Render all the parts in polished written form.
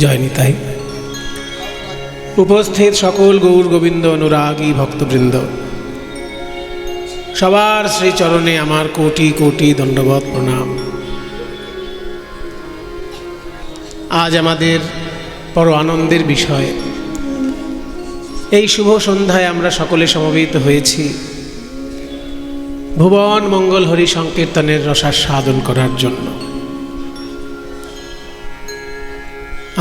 জয় নিতাই। উপস্থিত সকল গৌর গোবিন্দ অনুরাগী ভক্তবৃন্দ, সবার শ্রীচরণে আমার কোটি কোটি দণ্ডবৎ প্রণাম। আজ আমাদের বড় আনন্দের বিষয়, এই শুভ সন্ধ্যায় আমরা সকলে সমবেত হয়েছি ভুবন মঙ্গল হরি সংকীর্তনের রসাস্বাদন করার জন্য।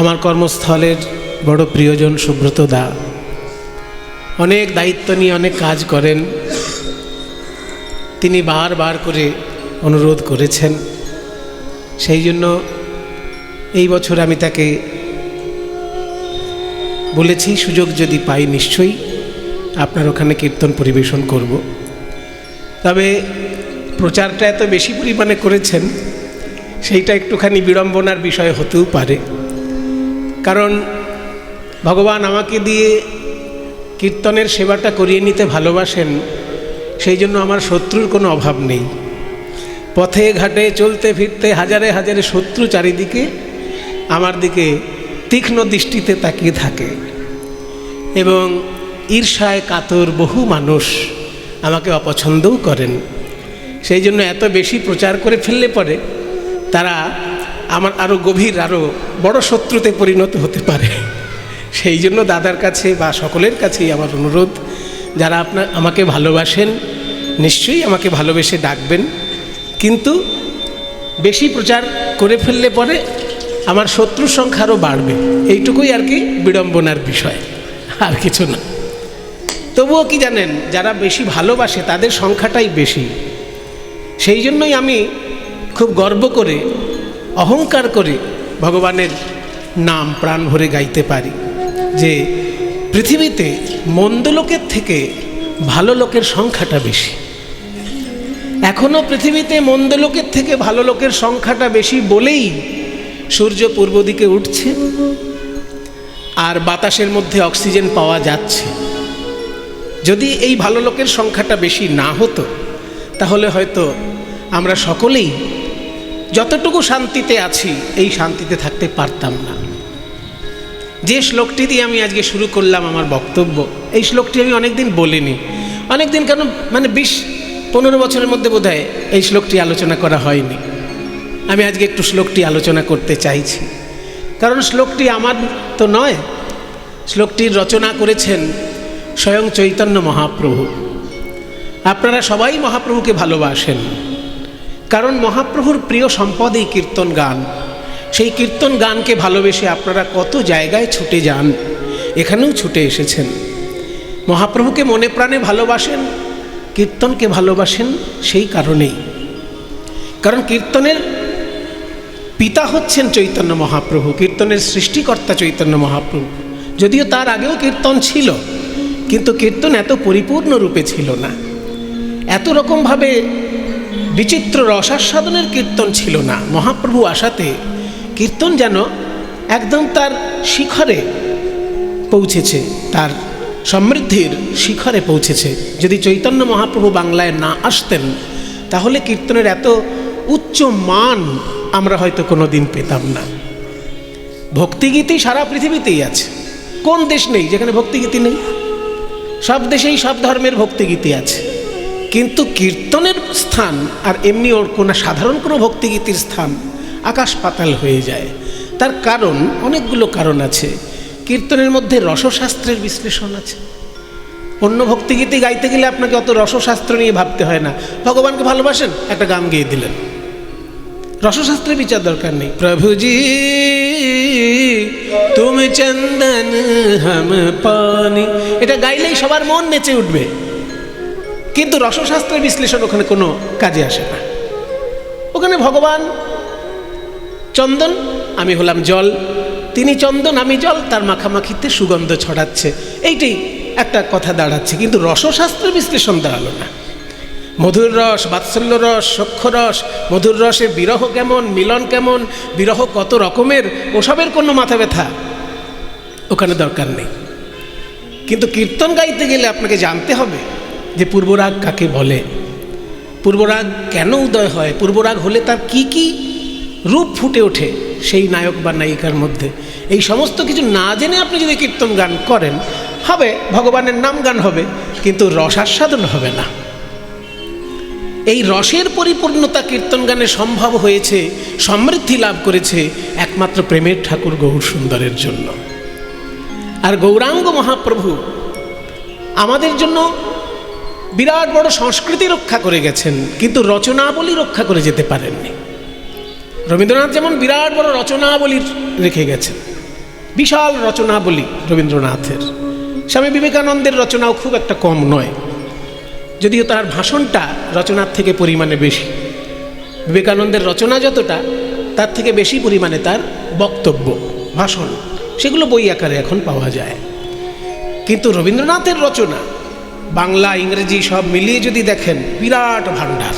আমার কর্মস্থলের বড় প্রিয়জন সুব্রত দা অনেক দায়িত্ব নিয়ে অনেক কাজ করেন। তিনি বারবার করে অনুরোধ করেছেন, সেই জন্য এই বছর আমি তাকে বলেছি সুযোগ যদি পাই নিশ্চয়ই আপনার ওখানে কীর্তন পরিবেশন করব। তবে প্রচারটা এত বেশি পরিমাণে করেছেন, সেইটা একটুখানি বিড়ম্বনার বিষয় হতেও পারে। কারণ ভগবান আমাকে দিয়ে কীর্তনের সেবাটা করিয়ে নিতে ভালোবাসেন, সেই জন্য আমার শত্রুর কোনো অভাব নেই। পথে ঘাটে চলতে ফিরতে হাজারে হাজারে শত্রু চারিদিকে আমার দিকে তীক্ষ্ণ দৃষ্টিতে তাকিয়ে থাকে, এবং ঈর্ষায় কাতর বহু মানুষ আমাকে অপছন্দও করেন। সেই জন্য এত বেশি প্রচার করে ফেললে পরে তারা আমার আরও গভীর আরও বড় শত্রুতে পরিণত হতে পারে। সেই জন্য দাদার কাছে বা সকলের কাছেই আমার অনুরোধ, যারা আমাকে ভালোবাসেন নিশ্চয়ই আমাকে ভালোবেসে ডাকবেন, কিন্তু বেশি প্রচার করে ফেললে পরে আমার শত্রুর সংখ্যা আরও বাড়বে। এইটুকুই আর কি বিড়ম্বনার বিষয়, আর কিছু না। তবুও কি জানেন, যারা বেশি ভালোবাসে তাদের সংখ্যাটাই বেশি। সেই জন্যই আমি খুব গর্ব করে অহংকার করে ভগবানের নাম প্রাণ ভরে গাইতে পারি যে পৃথিবীতে মন্দ লোকের থেকে ভালো লোকের সংখ্যাটা বেশি। এখনও পৃথিবীতে মন্দ লোকের থেকে ভালো লোকের সংখ্যাটা বেশি বলেই সূর্য পূর্ব দিকে উঠছে আর বাতাসের মধ্যে অক্সিজেন পাওয়া যাচ্ছে। যদি এই ভালো লোকের সংখ্যাটা বেশি না হতো তাহলে হয়তো আমরা সকলেই যতটুকু শান্তিতে আছি এই শান্তিতে থাকতে পারতাম না। যে শ্লোকটি দিয়ে আমি আজকে শুরু করলাম আমার বক্তব্য, এই শ্লোকটি আমি অনেকদিন বলিনি। অনেকদিন কেন, মানে 20-15 বছরের মধ্যে বোধহয় এই শ্লোকটি আলোচনা করা হয়নি। আমি আজকে একটু শ্লোকটি আলোচনা করতে চাইছি, কারণ শ্লোকটি আমার তো নয়, শ্লোকটির রচনা করেছেন স্বয়ং চৈতন্য মহাপ্রভু। আপনারা সবাই মহাপ্রভুকে ভালোবাসেন, কারণ মহাপ্রভুর প্রিয় সম্পদ এই কীর্তন গান। সেই কীর্তন গানকে ভালোবেসে আপনারা কত জায়গায় ছুটে যান, এখানেও ছুটে এসেছেন। মহাপ্রভুকে মনে প্রাণে ভালোবাসেন, কীর্তনকে ভালোবাসেন সেই কারণেই। কারণ কীর্তনের পিতা হচ্ছেন চৈতন্য মহাপ্রভু, কীর্তনের সৃষ্টিকর্তা চৈতন্য মহাপ্রভু। যদিও তার আগেও কীর্তন ছিল, কিন্তু কীর্তন এত পরিপূর্ণ রূপে ছিল না, এত রকমভাবে বিচিত্র রসাস্বাদনের কীর্তন ছিল না। মহাপ্রভু আসাতে কীর্তন যেন একদম তার শিখরে পৌঁছেছে, তার সমৃদ্ধির শিখরে পৌঁছেছে। যদি চৈতন্য মহাপ্রভু বাংলায় না আসতেন তাহলে কীর্তনের এত উচ্চ মান আমরা হয়তো কোনো দিন পেতাম না। ভক্তিগীতি সারা পৃথিবীতেই আছে, কোন দেশ নেই যেখানে ভক্তিগীতি নেই? সব দেশেই সব ধর্মের ভক্তিগীতি আছে, কিন্তু কীর্তনের স্থান আর এমনি ওর কোনো সাধারণ কোনো ভক্তিগীতির স্থান আকাশ পাতাল হয়ে যায়। তার কারণ অনেকগুলো কারণ আছে। কীর্তনের মধ্যে রসশাস্ত্রের বিশ্লেষণ আছে। অন্য ভক্তিগীতি গাইতে গেলে আপনাকে অত রসশাস্ত্র নিয়ে ভাবতে হয় না। ভগবানকে ভালোবাসেন, একটা গান গেয়ে দিলেন, রসশাস্ত্রের বিচার দরকার নেই। প্রভুজি তুমি চন্দন হাম পানি, এটা গাইলেই সবার মন নেচে উঠবে, কিন্তু রসশাস্ত্রের বিশ্লেষণ ওখানে কোনো কাজে আসে না। ওখানে ভগবান চন্দন, আমি হলাম জল, তিনি চন্দন আমি জল, তার মাখামাখিতে সুগন্ধ ছড়াচ্ছে, এইটাই একটা কথা দাঁড়াচ্ছে, কিন্তু রসশাস্ত্রের বিশ্লেষণ দাঁড়ালো না। মধুর রস, বাৎসল্য রস, সখ্য রস, মধুর রসের বিরহ কেমন, মিলন কেমন, বিরহ কত রকমের, ওসবের কোনো মাথা ব্যথা ওখানে দরকার নেই। কিন্তু কীর্তন গাইতে গেলে আপনাকে জানতে হবে যে পূর্বরাগ কাকে বলে, পূর্বরাগ কেন উদয় হয়, পূর্বরাগ হলে তার কি কি রূপ ফুটে ওঠে সেই নায়ক বা নায়িকার মধ্যে। এই সমস্ত কিছু না জেনে আপনি যদি কীর্তন গান করেন, হবে ভগবানের নাম গান হবে, কিন্তু রসাস্বাদন হবে না। এই রসের পরিপূর্ণতা কীর্তন গানে সম্ভব হয়েছে, সমৃদ্ধি লাভ করেছে একমাত্র প্রেমের ঠাকুর গৌর সুন্দরের জন্য। আর গৌরাঙ্গ মহাপ্রভু আমাদের জন্য বিরাট বড় সংস্কৃতি রক্ষা করে গেছেন, কিন্তু রচনাবলী রক্ষা করে যেতে পারেননি। রবীন্দ্রনাথ যেমন বিরাট বড় রচনাবলী রেখে গেছেন, বিশাল রচনাবলী রবীন্দ্রনাথের। স্বামী বিবেকানন্দের রচনাও খুব একটা কম নয়, যদিও তার ভাষণটা রচনার থেকে পরিমাণে বেশি। বিবেকানন্দের রচনা যতটা, তার থেকে বেশি পরিমাণে তার বক্তব্য, ভাষণ, সেগুলো বই আকারে এখন পাওয়া যায়। কিন্তু রবীন্দ্রনাথের রচনা বাংলা ইংরেজি সব মিলিয়ে যদি দেখেন, বিরাট ভাণ্ডার।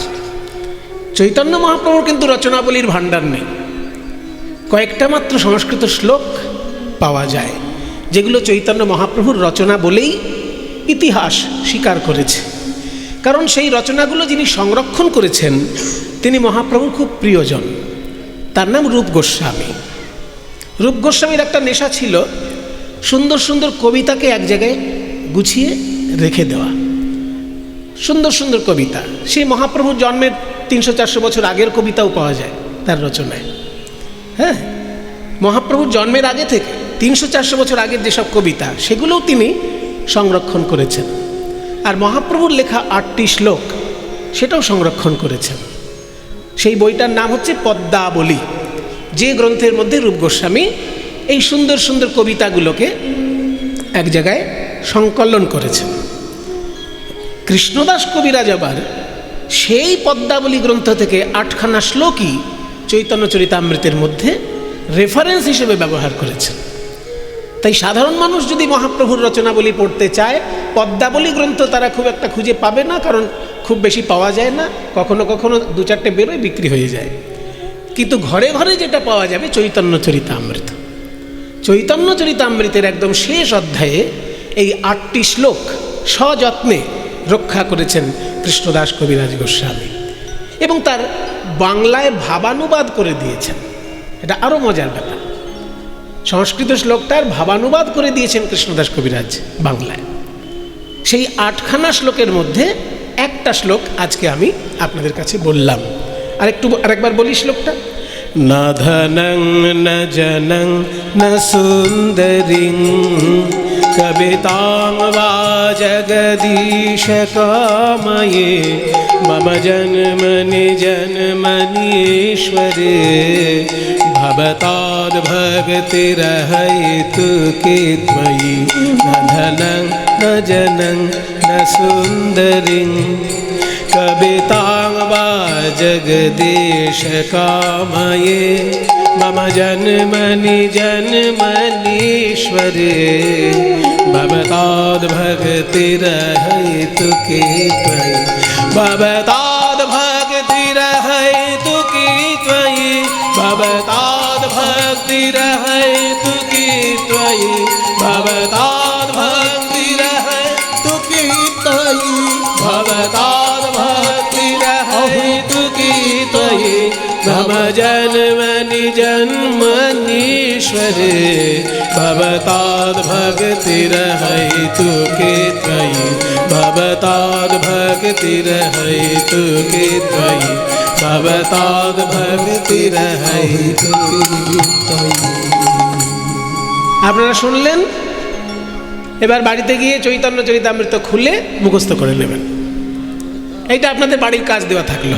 চৈতন্য মহাপ্রভুর কিন্তু রচনাবলীর ভাণ্ডার নেই। কয়েকটা মাত্র সংস্কৃত শ্লোক পাওয়া যায়, যেগুলো চৈতন্য মহাপ্রভুর রচনা বলেই ইতিহাস স্বীকার করেছে। কারণ সেই রচনাগুলো যিনি সংরক্ষণ করেছেন, তিনি মহাপ্রভুর খুব প্রিয়জন। তার নাম রূপ গোস্বামী। রূপ গোস্বামীর একটা নেশা ছিল সুন্দর সুন্দর কবিতাকে এক জায়গায় গুছিয়ে রেখে দেওয়া। সুন্দর সুন্দর কবিতা, সেই মহাপ্রভুর জন্মের 300-400 বছর আগের কবিতাও পাওয়া যায় তার রচনায়। হ্যাঁ, মহাপ্রভুর জন্মের আগে থেকে 300-400 বছর আগের যেসব কবিতা, সেগুলোও তিনি সংরক্ষণ করেছেন। আর মহাপ্রভুর লেখা 8টি শ্লোক, সেটাও সংরক্ষণ করেছেন। সেই বইটার নাম হচ্ছে পদ্মাবলী, যে গ্রন্থের মধ্যে রূপ গোস্বামী এই সুন্দর সুন্দর কবিতাগুলোকে এক জায়গায় সংকলন করেছেন। কৃষ্ণদাস কবিরাজ আবার সেই পদ্মাবলী গ্রন্থ থেকে 8খানা শ্লোকই চৈতন্য চরিতামৃতের মধ্যে রেফারেন্স হিসেবে ব্যবহার করেছেন। তাই সাধারণ মানুষ যদি মহাপ্রভুর রচনাবলী পড়তে চায়, পদ্মাবলী গ্রন্থ তারা খুব একটা খুঁজে পাবে না, কারণ খুব বেশি পাওয়া যায় না, কখনো কখনো 2-4টে বেরোয়, বিক্রি হয়ে যায়। কিন্তু ঘরে ঘরে যেটা পাওয়া যাবে চৈতন্য চরিতামৃত। চৈতন্য চরিতামৃতের একদম শেষ অধ্যায়ে এই 8টি শ্লোক সযত্নে রক্ষা করেছেন কৃষ্ণদাস কবিরাজ গোস্বামী, এবং তার বাংলায় ভাবানুবাদ করে দিয়েছেন। এটা আরও মজার ব্যাপার, সংস্কৃত শ্লোকটার ভাবানুবাদ করে দিয়েছেন কৃষ্ণদাস কবিরাজ বাংলায়। সেই 8খানা শ্লোকের মধ্যে একটা শ্লোক আজকে আমি আপনাদের কাছে বললাম। আরেকবার বলি শ্লোকটা। না ধনং না জনং না সুন্দরিং কবিতাং বা জগদীশ কাময়ে মম জন্মনি জন্মনীশ্বরে ভবতাদ ভক্তিরহেতু কে ত্বয়ি না ধনং না জনং না সুন্দরিং কবিতাং বা জগদীশ কাময়ে মম জন্মনি জন্মনীশ্বরে ভবতাদ ভক্তিরহেতু কে ত্বয়ি ভবতাদ ভক্তিরহেতু কে ত্বয়ি ভবতাদ ভক্তিরহেতু কে ত্বয়ি ভবতাদ ভক্তিরহেতু কে ত্বয়ি ভবতাদ ভক্তিরহেতু কে ত্বয়ি মম জন্মনি জন্মনীশ্বরে ভবতাদ ভক্তিরহেতু কে ত্বয়ি ভবতাদ ভক্তিরহেতু কে ত্বয়ি ভবতাদ ভক্তিরহেতু কে ত্বয়ি। আপনারা শুনলেন, এবার বাড়িতে গিয়ে চৈতন্য চরিতামৃত খুলে মুখস্থ করে নেবেন। এইটা আপনাদের বাড়ির কাজ দেওয়া থাকলো।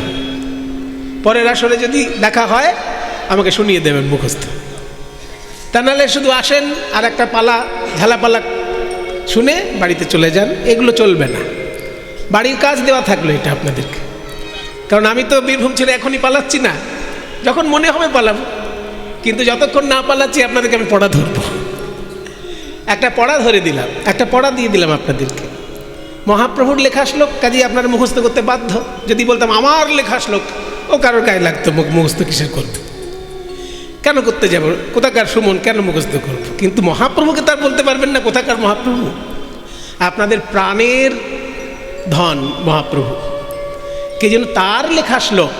পরের আসরে যদি দেখা হয় আমাকে শুনিয়ে দেবেন মুখস্থ। তা নাহলে শুধু আসেন আর একটা পালা ঝালাপালা শুনে বাড়িতে চলে যান, এগুলো চলবে না। বাড়ির কাজ দেওয়া থাকলো এটা আপনাদেরকে। কারণ আমি তো বীরভূম ছেড়ে এখনই পালাচ্ছি না, যখন মনে হবে পালাবো, কিন্তু যতক্ষণ না পালাচ্ছি আপনাদেরকে আমি পড়া ধরবো। একটা পড়া ধরে দিলাম, একটা পড়া দিয়ে দিলাম আপনাদেরকে। মহাপ্রভুর লেখা শ্লোক, কাজে আপনারা মুখস্থ করতে বাধ্য। যদি বলতাম আমার লেখা শ্লোক, ও কারোর গায়ে লাগতো, মুখস্থ কিসের করতো, কেন করতে যাব, কোথাকার সুমন, কেন মুখস্থ করব। কিন্তু মহাপ্রভুকে তার বলতে পারবেন না কোথাকার মহাপ্রভু। আপনাদের প্রাণের ধন মহাপ্রভু, কে যেন তার লেখা শ্লোক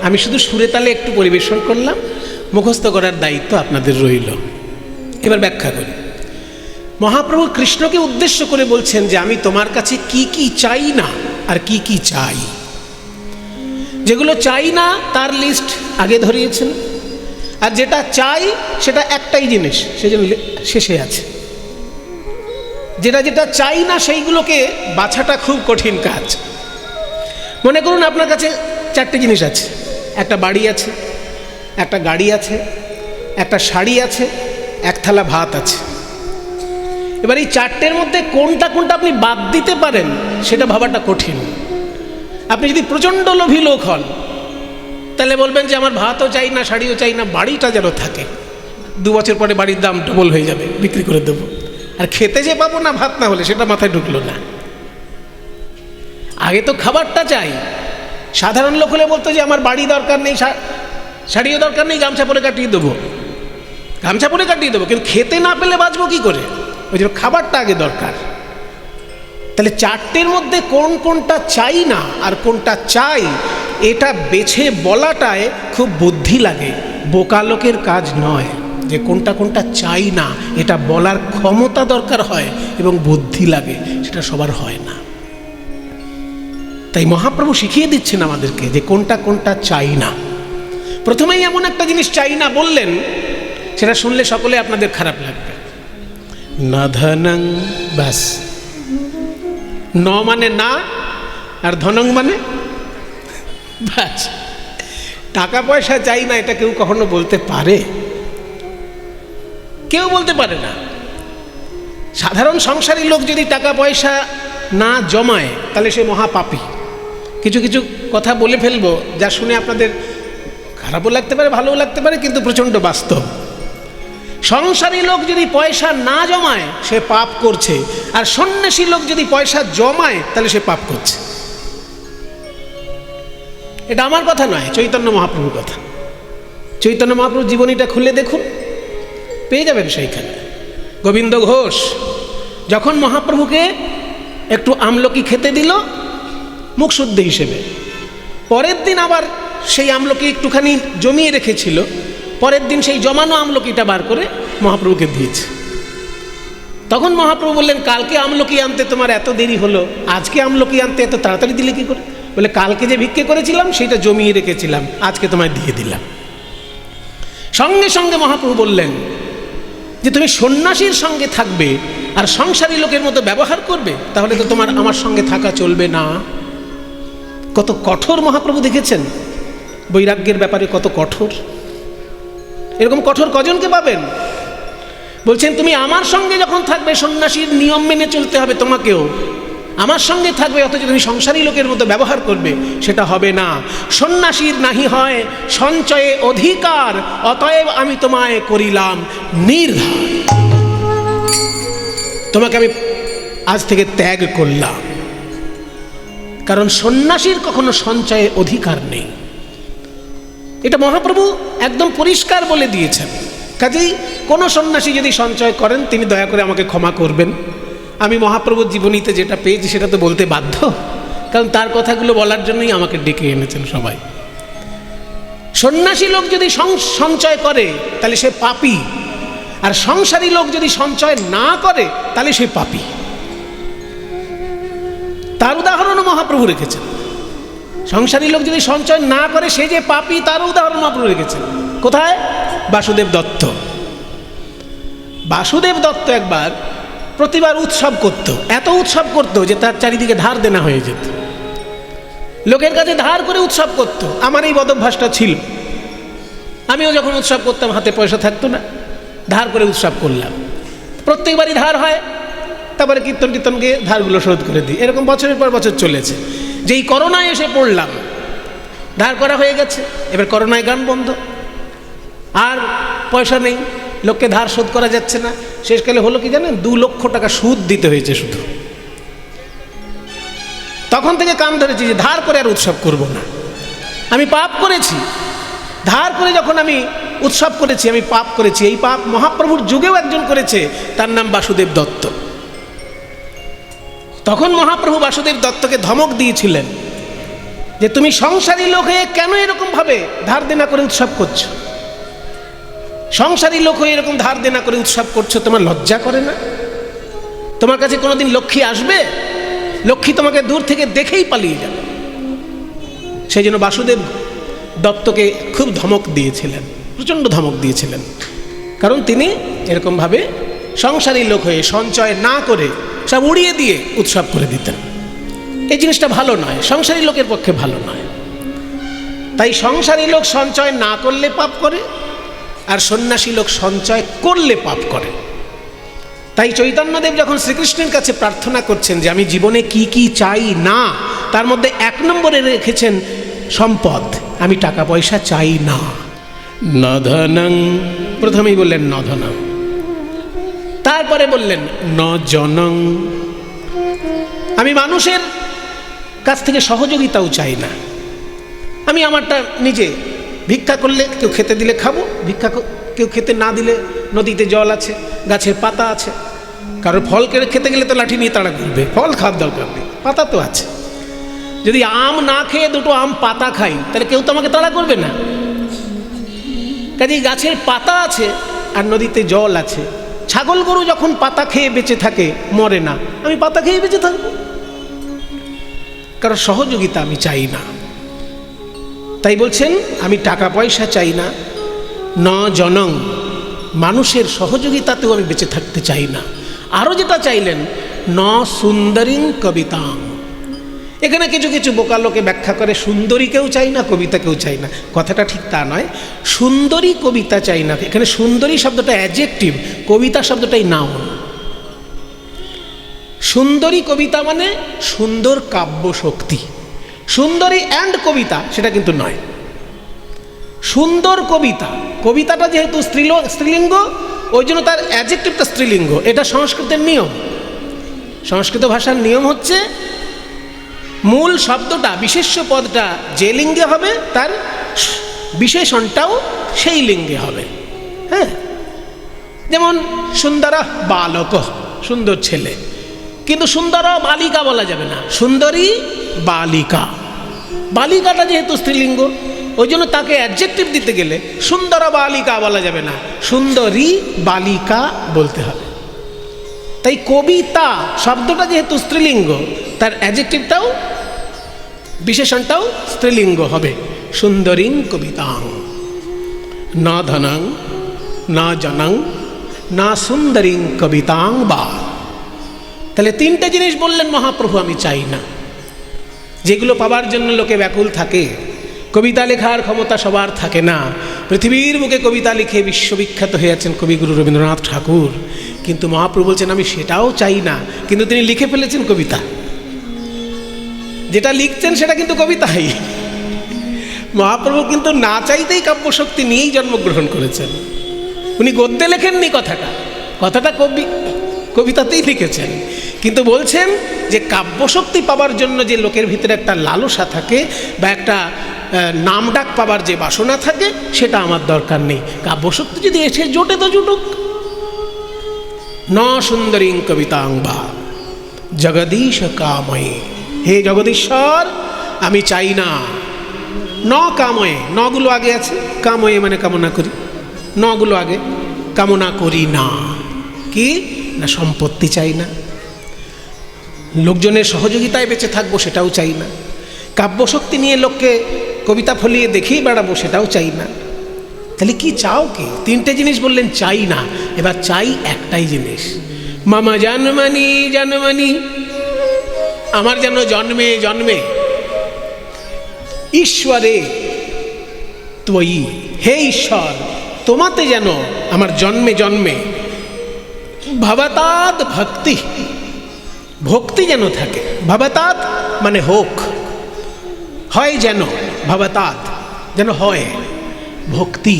আমি শুধু সুরে তালে একটু পরিবেশন করলাম, মুখস্থ করার দায়িত্ব আপনাদের রইল। এবার ব্যাখ্যা করি। মহাপ্রভু কৃষ্ণকে উদ্দেশ্য করে বলছেন যে আমি তোমার কাছে কি কি চাই না আর কি কি চাই। যেগুলো চাই না তার লিস্ট আগে ধরিয়েছেন, আর যেটা চাই সেটা একটাই জিনিস, সেজন্য শেষে আছে। যেটা যেটা চাই না সেইগুলোকে বাছাটা খুব কঠিন কাজ। মনে করুন আপনার কাছে চারটে জিনিস আছে, একটা বাড়ি আছে, একটা গাড়ি আছে, একটা শাড়ি আছে, এক থালা ভাত আছে। এবার এই চারটের মধ্যে কোনটা কোনটা আপনি বাদ দিতে পারেন সেটা ভাবাটা কঠিন। আপনি যদি প্রচণ্ড লোভী লোক হন তাহলে বলবেন যে আমার ভাতও চাই না, শাড়িও চাই না, বাড়িটা যেন থাকে। 2 বছর পরে বাড়ির দাম ডবল হয়ে যাবে, বিক্রি করে দেবো। আর খেতে যে পাবো না ভাত না হলে, সেটা মাথায় ঢুকলো না। আগে তো খাবারটা চাই। সাধারণ লোক হলে বলতো যে আমার বাড়ি দরকার নেই, শাড়িও দরকার নেই, গামছা পরে কাটিয়ে দেবো, গামছা পরে কাটিয়ে দেবো, কিন্তু খেতে না পেলে বাঁচবো কী করে? ওই জন্য খাবারটা আগে দরকার। তাহলে চারটের মধ্যে কোন কোনটা চাই না আর কোনটা চাই এটা বেছে বলাটায় খুব বুদ্ধি লাগে, বোকা লোকের কাজ নয়। যে কোনটা কোনটা চাই না এটা বলার ক্ষমতা দরকার হয় এবং বুদ্ধি লাগে, সেটা সবার হয় না। তাই মহাপ্রভু শিখিয়ে দিচ্ছেন আমাদেরকে যে কোনটা কোনটা চাই না। প্রথমেই এমন একটা জিনিস চাই না বললেন, সেটা শুনলে সকলে আপনাদের খারাপ লাগবে। না ধনং, ব্যাস। ন মানে না, আর ধনং মানে ব্যাস। টাকা পয়সা চাই না এটা কেউ কখনো বলতে পারে? কেউ বলতে পারে না। সাধারণ সংসারী লোক যদি টাকা পয়সা না জমায় তাহলে সে মহাপাপী। কিছু কিছু কথা বলে ফেলবো যা শুনে আপনাদের খারাপও লাগতে পারে, ভালোও লাগতে পারে, কিন্তু প্রচণ্ড বাস্তব। সংসারী লোক যদি পয়সা না জমায় সে পাপ করছে, আর সন্ন্যাসী লোক যদি পয়সা জমায় তাহলে সে পাপ করছে। এটা আমার কথা নয়, চৈতন্য মহাপ্রভুর কথা। চৈতন্য মহাপ্রভুর জীবনীটা খুলে দেখুন, পেয়ে যাবেন সেইখানে। গোবিন্দ ঘোষ যখন মহাপ্রভুকে একটু আমলকি খেতে দিল মুখশুদ্ধি হিসেবে, পরের দিন আবার সেই আমলকি একটুখানি জমিয়ে রেখেছিল, পরের দিন সেই জমানো আমলকিটা বার করে মহাপ্রভুকে দিয়েছে। তখন মহাপ্রভু বললেন, কালকে আমলকি আনতে তোমার এত দেরি হলো, আজকে আমলকি আনতে এত তাড়াতাড়ি দিলে কী করে? বলে, কালকে যে ভিক্ষে করেছিলাম সেটা জমিয়ে রেখেছিলাম, আজকে তোমায় দিয়ে দিলাম। সঙ্গে সঙ্গে মহাপ্রভু বললেন যে তুমি সন্ন্যাসীর সঙ্গে থাকবে আর সংসারী লোকের মতো ব্যবহার করবে, তাহলে তো তোমার আমার সঙ্গে থাকা চলবে না। কত কঠোর মহাপ্রভু দেখেছেন বৈরাগ্যের ব্যাপারে, কত কঠোর। এরকম কঠোর কজনকে পাবেন? বলছেন তুমি আমার সঙ্গে যখন থাকবে সন্ন্যাসীর নিয়ম মেনে চলতে হবে তোমাকেও, আমার সঙ্গে থাকবে, অথচ তুমি সংসারী লোকের মতো ব্যবহার করবে, সেটা হবে না। সন্ন্যাসীর নাহি হয় সঞ্চয়ে অধিকার, অতএব আমি তোমায় করিলাম নির্ধার। তোমাকে আমি আজ থেকে ত্যাগ করলাম, কারণ সন্ন্যাসীর কখনো সঞ্চয়ে অধিকার নেই। এটা মহাপ্রভু একদম পরিষ্কার বলে দিয়েছেন। কাজেই কোনো সন্ন্যাসী যদি সঞ্চয় করেন তিনি দয়া করে আমাকে ক্ষমা করবেন। আমি মহাপ্রভুর জীবনীতে যেটা পেয়েছি সেটা তো বলতে বাধ্য, কারণ তার কথাগুলো বলার জন্যই আমাকে ডেকে এনেছেন সবাই। সন্ন্যাসী লোক যদি সঞ্চয় করে তাহলে সে পাপী, আর সংসারী লোক যদি সঞ্চয় না করে তাহলে সে পাপী। তার উদাহরণও মহাপ্রভু রেখেছেন। সংসারী লোক যদি সঞ্চয় না করে সে যে পাপী, তার উদাহরণ মহাপ্রভু রেখেছেন। কোথায়? বাসুদেব দত্ত। বাসুদেব দত্ত একবার প্রতিবার উৎসব করত, এত উৎসব করত যে তার চারিদিকে ধার দেনা হয়ে যেত। লোকের কাছে ধার করে উৎসব করত। আমার এই বদভ্যাসটা ছিল। আমিও যখন উৎসব করতাম হাতে পয়সা থাকতো না, ধার করে উৎসব করলাম। প্রত্যেকবারই ধার হয়, তারপরে কীর্তন টীর্তন গিয়ে ধারগুলো শোধ করে দিই। এরকম বছরের পর বছর চলেছে। যেই করোনায় এসে পড়লাম, ধার করা হয়ে গেছে, এবার করোনায় গান বন্ধ, আর পয়সা নেই, লোককে ধার শোধ করা যাচ্ছে না। শেষকালে হলো কি জানেন? 2 লক্ষ টাকা সুদ দিতে হয়েছে শুধু। তখন থেকে কান ধরেছি যে ধার করে আর উৎসব করব না। আমি পাপ করেছি, ধার করে যখন আমি উৎসব করেছি আমি পাপ করেছি। এই পাপ মহাপ্রভুর যুগেও একজন করেছে, তার নাম বাসুদেব দত্ত। তখন মহাপ্রভু বাসুদেব দত্তকে ধমক দিয়েছিলেন যে তুমি সংসারী লোক হয়ে কেন এরকম ভাবে ধার দেনা করে উৎসব করছো? সংসারী লোক হয়ে এরকম ধার দেনা করে উৎসব করছো, তোমার লজ্জা করে না? তোমার কাছে কোনোদিন লক্ষ্মী আসবে? লক্ষ্মী তোমাকে দূর থেকে দেখেই পালিয়ে যাবে। সেই জন্য বাসুদেব দত্তকে খুব ধমক দিয়েছিলেন, প্রচণ্ড ধমক দিয়েছিলেন, কারণ তিনি এরকমভাবে সংসারী লোক হয়ে সঞ্চয় না করে সব উড়িয়ে দিয়ে উৎসব করে দিতেন। এই জিনিসটা ভালো নয়, সংসারী লোকের পক্ষে ভালো নয়। তাই সংসারী লোক সঞ্চয় না করলে পাপ করে, আর সন্ন্যাসী লোক সঞ্চয় করলে পাপ করে। তাই চৈতন্যদেব যখন শ্রীকৃষ্ণের কাছে প্রার্থনা করছেন যে আমি জীবনে কি কি চাই না, তার মধ্যে 1 নম্বরে রেখেছেন সম্পদ। আমি টাকা পয়সা চাই না। ন ধনং, প্রথমেই বললেন ন ধনং, তারপরে বললেন ন জনং। আমি মানুষের কাছ থেকে সহযোগিতাও চাই না। আমি আমারটা নিজে ভিক্ষা করলে কেউ খেতে দিলে খাবো, কেউ খেতে না দিলে নদীতে জল আছে, গাছের পাতা আছে। কারোর ফল খেতে গেলে তো লাঠি নিয়ে তাড়া করবে, ফল খাওয়ার দরকার নেই, পাতা তো আছে। যদি আম না খেয়ে 2টো আম পাতা খাই, তাহলে কেউ তো আমাকে তাড়া করবে না। কাজেই গাছের পাতা আছে আর নদীতে জল আছে। ছাগল গরু যখন পাতা খেয়ে বেঁচে থাকে, মরে না, আমি পাতা খেয়ে বেঁচে থাকবো। কারণ সহযোগিতা আমি চাই না। তাই বলছেন আমি টাকা পয়সা চাই না। ন জনং, মানুষের সহযোগিতাতেও আমি বেঁচে থাকতে চাই না। আরও যেটা চাইলেন ন সুন্দরীং কবিতাং। এখানে কিছু কিছু বোকা লোকে ব্যাখ্যা করে সুন্দরীকেও চাই না, কবিতাকেও চাই না। কথাটা ঠিক তা নয়। সুন্দরী কবিতা চাই না, এখানে সুন্দরী শব্দটা অ্যাডজেক্টিভ, কবিতা শব্দটাই নাউন। সুন্দরী কবিতা মানে সুন্দর কাব্য শক্তি। সুন্দরী অ্যান্ড কবিতা সেটা কিন্তু নয়। সুন্দর কবিতা, কবিতাটা যেহেতু স্ত্রীলিঙ্গ, ওই জন্য তার অ্যাডজেক্টিভটা স্ত্রীলিঙ্গ। এটা সংস্কৃতের নিয়ম। সংস্কৃত ভাষার নিয়ম হচ্ছে মূল শব্দটা, বিশেষ্য পদটা যে লিঙ্গে হবে, তার বিশেষণটাও সেই লিঙ্গে হবে। হ্যাঁ, যেমন সুন্দর বালক, সুন্দর ছেলে, কিন্তু সুন্দর বালিকা বলা যাবে না, সুন্দরী বালিকা। বালিকাটা যেহেতু স্ত্রীলিঙ্গ, ওই জন্য তাকে অ্যাডজেক্টিভ দিতে গেলে সুন্দর বালিকা বলা যাবে না, সুন্দরী বালিকা বলতে হবে। তাই কবিতা শব্দটা যেহেতু স্ত্রীলিঙ্গ, তার অ্যাডজেক্টিভটাও, বিশেষণটাও স্ত্রীলিঙ্গ হবে, সুন্দরীং কবিতাং। ন ধনং ন জনং না সুন্দরীং কবিতাং বা। তাহলে 3টে জিনিস বললেন মহাপ্রভু আমি চাই না, যেগুলো পাবার জন্য লোকে ব্যাকুল থাকে। কবিতা লেখার ক্ষমতা সবার থাকে না। পৃথিবীর বুকে কবিতা লিখে বিশ্ববিখ্যাত হয়ে আছেন কবিগুরু রবীন্দ্রনাথ ঠাকুর, কিন্তু মহাপ্রভু বলছেন আমি সেটাও চাই না। কিন্তু তিনি লিখে ফেলেছেন কবিতা, যেটা লিখছেন সেটা কিন্তু কবিতাই। মহাপ্রভু কিন্তু না চাইতেই কাব্যশক্তি নিয়েই জন্মগ্রহণ করেছেন। উনি গদ্যে লেখেননি, কথাটা কবিতাতেই লিখেছেন। কিন্তু বলছেন যে কাব্যশক্তি পাবার জন্য যে লোকের ভিতরে একটা লালসা থাকে বা একটা নামডাক পাবার যে বাসনা থাকে, সেটা আমার দরকার নেই। কাব্যশক্তি যদি এসে জোটে তো জুটুক। ন সুন্দরীং কবিতাং বা জগদীশ কাময়ে। হে জগদীশ্বর, আমি চাই না। ন কাময়ে, নগুলো আগে আছে, কাময়ে মানে কামনা করি, নগুলো আগে, কামনা করি না। কি না, সম্পত্তি চাই না, লোকজনের সহযোগিতায় বেঁচে থাকবো সেটাও চাই না, কাব্যশক্তি নিয়ে লোককে কবিতা ফলিয়ে দেখিয়ে বেড়াবো সেটাও চাই না। তাহলে কি চাও কি? 3টে জিনিস বললেন চাই না। এবার চাই একটাই জিনিস, মামা জন্মানি জন্মানি, আমার যেন জন্মে জন্মে ঈশ্বরে ত্বয়ি, হে ঈশ্বর তোমাতে যেন আমার জন্মে জন্মে ভবতাৎ ভক্তি, ভক্তি যেন থাকে। ভবতাৎ মানে হোক, হয় যেন, ভবতাৎ যেন হয় ভক্তি।